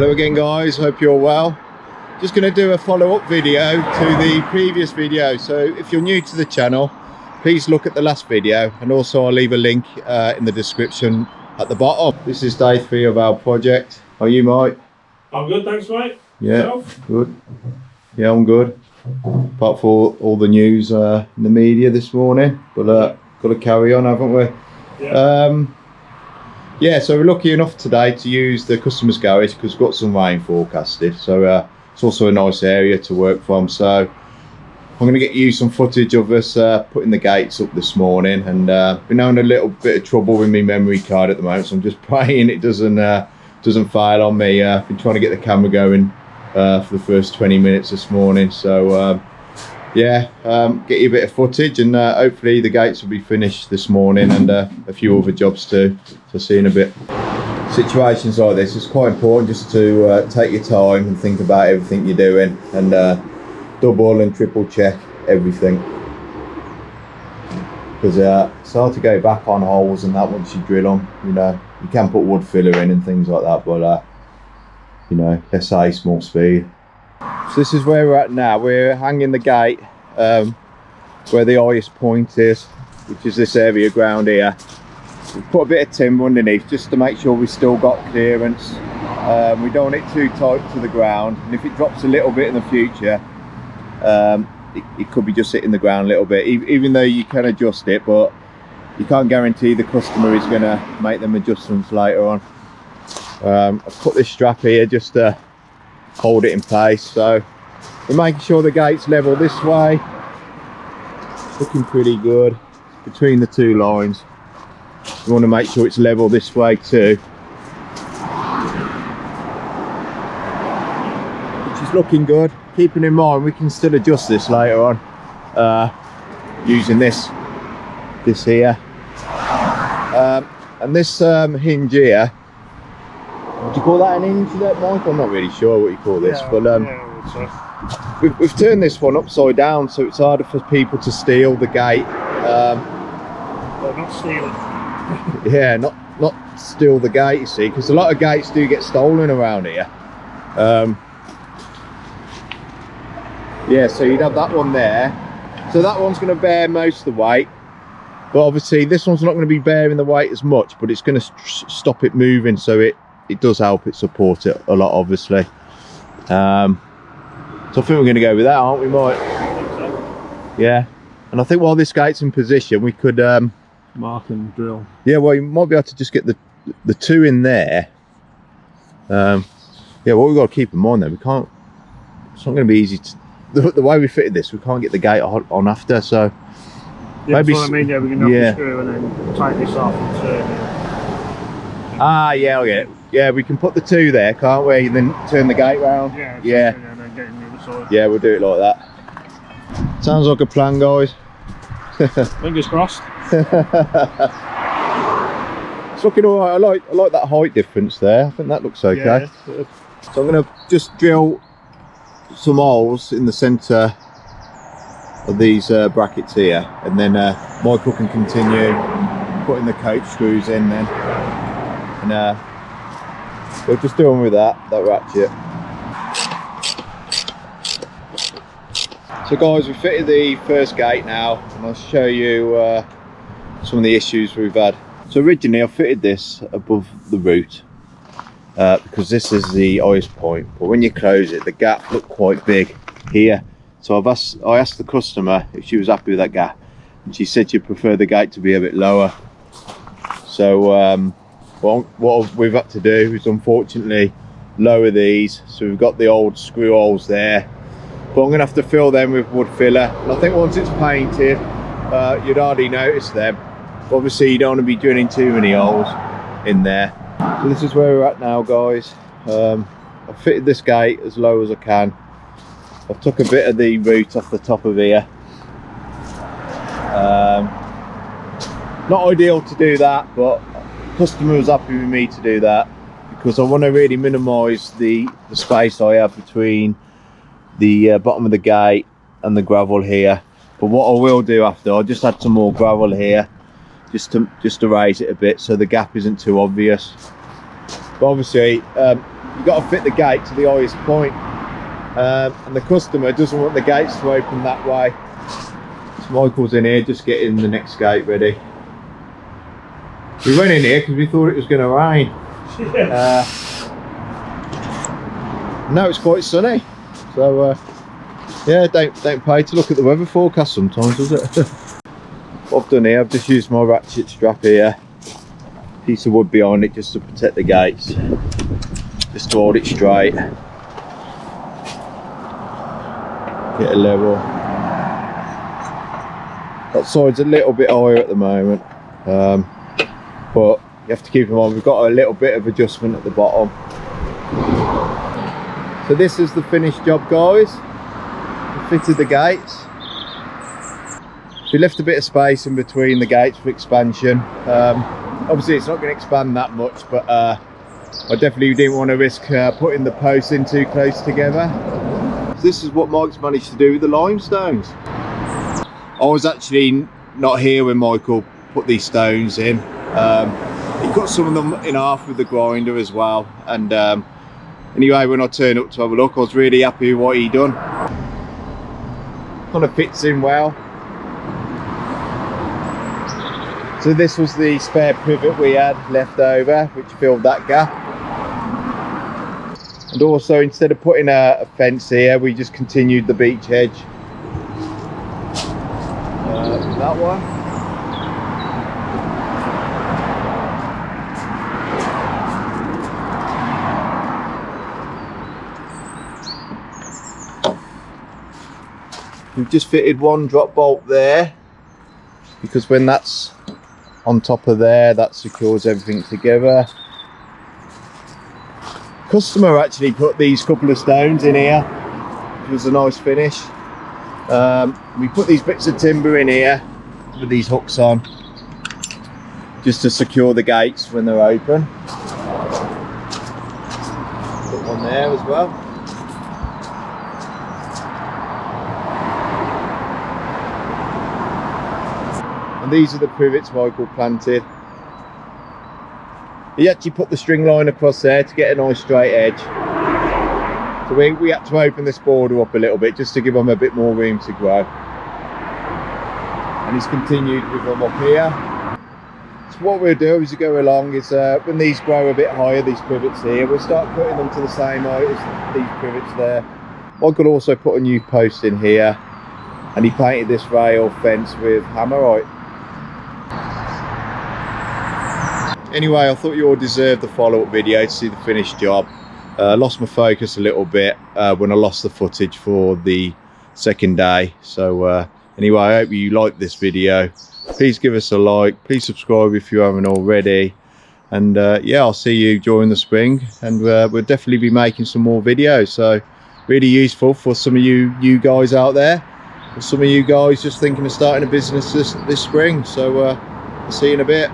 Hello again guys, hope you're well. Just going to do a follow-up video to the previous video, so if you're new to the channel, please look at the last video, and also I'll leave a link in the description at the bottom. This is day 3 of our project. How are you, Mike? I'm good, thanks mate. Yeah, Yourself? good. Yeah, I'm good. Apart from all the news in the media this morning, but got to carry on, haven't we? Yeah. Yeah, so we're lucky enough today to use the customer's garage because we've got some rain forecasted. So it's also a nice area to work from. So I'm going to get you some footage of us putting the gates up this morning. And been having a little bit of trouble with my memory card at the moment, so I'm just praying it doesn't fail on me. I've been trying to get the camera going for the first 20 minutes this morning. So yeah, get you a bit of footage, and hopefully the gates will be finished this morning, and a few other jobs too. So see you in a bit. Situations like this, it's quite important just to take your time and think about everything you're doing, and double and triple check everything, because it's hard to go back on holes and that once you drill them. You know, you can put wood filler in and things like that, but you know, let's say small speed. So this is where we're at now. We're hanging the gate where the highest point is, which is this area of ground here. We've put a bit of timber underneath just to make sure we've still got clearance. We don't want it too tight to the ground, and if it drops a little bit in the future, it could be just hitting the ground a little bit, even though you can adjust it, but you can't guarantee the customer is going to make them adjustments later on. I've put this strap here just to hold it in place, so we're making sure the gate's level this way. It's looking pretty good between the two lines. We want to make sure it's level this way too, which is looking good. Keeping in mind we can still adjust this later on using this here, and this hinge here. Would you call that an hinge, that, Mike? I'm not really sure what you call this, yeah, but yeah, we've turned this one upside down, so it's harder for people to steal the gate. Well, not steal it. Yeah, not steal the gate, you see, because a lot of gates do get stolen around here. Yeah, so you'd have that one there. So that one's going to bear most of the weight, but obviously this one's not going to be bearing the weight as much, but it's going to stop it moving, so it does help it support it a lot, obviously. So I think we're going to go with that, aren't we, Mike? I think so. Yeah, and I think while this gate's in position, we could mark and drill. Yeah, well, you might be able to just get the two in there. Yeah, what we've got to keep in mind though, we can't. It's not going to be easy to. The way we fitted this, we can't get the gate on after. So yeah, maybe. That's what I mean. Yeah, we can knock the screw and then tighten this off and turn it. Ah, yeah, I get it. Yeah, we can put the two there, can't we? And then turn the gate round. Yeah. Yeah. And then get in the other side. Yeah, we'll do it like that. Sounds like a plan, guys. Fingers crossed. It's looking all right. I like that height difference there. I think that looks okay. Yeah. So I'm going to just drill some holes in the centre of these brackets here, and then Michael can continue putting the coach screws in then, and we'll just do them with that ratchet. So guys, we fitted the first gate now, and I'll show you some of the issues we've had. So originally I fitted this above the root because this is the highest point, but when you close it, the gap looked quite big here. So I asked the customer if she was happy with that gap, and she said she'd prefer the gate to be a bit lower. So what we've had to do is unfortunately lower these. So we've got the old screw holes there, but I'm going to have to fill them with wood filler, and I think once it's painted you'd hardly notice them. Obviously you don't want to be drilling too many holes in there. So this is where we're at now, guys. I've fitted this gate as low as I can. I've took a bit of the root off the top of here. Not ideal to do that, but the customer was happy with me to do that because I want to really minimise the space I have between the bottom of the gate and the gravel here. But what I will do after, I'll just add some more gravel here just to raise it a bit so the gap isn't too obvious. But obviously you've got to fit the gate to the highest point, and the customer doesn't want the gates to open that way. So Michael's in here just getting the next gate ready. We went in here because we thought it was going to rain. Now it's quite sunny, so yeah, don't pay to look at the weather forecast sometimes, does it? What I've done here, I've just used my ratchet strap here, piece of wood behind it just to protect the gates, just to hold it straight, get a level. That side's a little bit higher at the moment, but you have to keep in mind we've got a little bit of adjustment at the bottom. So this is the finished job, guys. We fitted the gates. We left a bit of space in between the gates for expansion. Obviously it's not going to expand that much, but I definitely didn't want to risk putting the posts in too close together. So this is what Mike's managed to do with the limestones. I was actually not here when Michael put these stones in. He cut some of them in half with the grinder as well, and anyway, when I turned up to have a look, I was really happy with what he done. Kind of fits in well. So this was the spare pivot we had left over, which filled that gap. And also, instead of putting a fence here, we just continued the beech hedge. That one. We've just fitted one drop bolt there, because when that's on top of there, that secures everything together. Customer actually put these couple of stones in here, which was a nice finish. We put these bits of timber in here with these hooks on, just to secure the gates when they're open. Put one there as well. And these are the privets Michael planted. He actually put the string line across there to get a nice straight edge. So we had to open this border up a little bit just to give them a bit more room to grow. And he's continued with them up here. So what we'll do as we go along is when these grow a bit higher, these privets here, we'll start putting them to the same height as these privets there. Michael also put a new post in here, and he painted this rail fence with hammerite. Anyway, I thought you all deserved the follow-up video to see the finished job. Lost my focus a little bit when I lost the footage for the second day. So anyway, I hope you liked this video. Please give us a like, please subscribe if you haven't already, and yeah, I'll see you during the spring, and we'll definitely be making some more videos. So really useful for some of you guys out there, or some of you guys just thinking of starting a business this spring. So I'll see you in a bit.